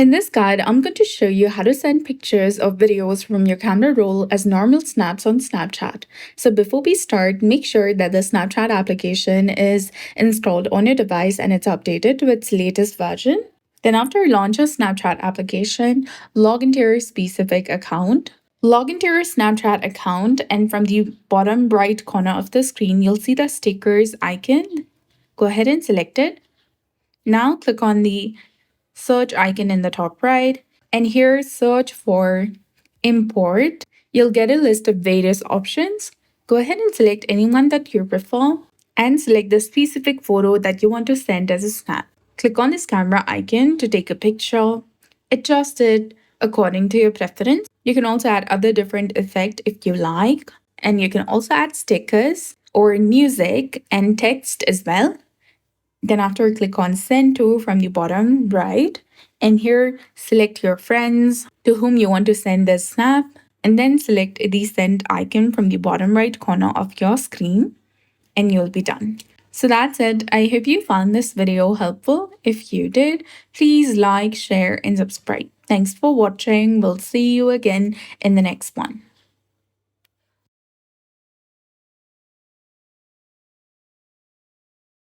In this guide, I'm going to show you how to send pictures or videos from your camera roll as normal snaps on Snapchat. So before we start, make sure that the Snapchat application is installed on your device and it's updated to its latest version. Then after you launch your Snapchat application, log into your specific account. Log into your Snapchat account, and from the bottom right corner of the screen, you'll see the stickers icon. Go ahead and select it. Now click on the search icon in the top right, and here search for import. You'll get a list of various options. Go ahead and select any one that you prefer and select the specific photo that you want to send as a snap. Click on this camera icon to take a picture. Adjust it according to your preference. You can also add other different effects if you like, and you can also add stickers or music and text as well. Then after, click on send to from the bottom right, and here select your friends to whom you want to send this snap, and then select the send icon from the bottom right corner of your screen, and you'll be done. So that's it. I hope you found this video helpful. If you did, please like, share, and subscribe. Thanks for watching. We'll see you again in the next one.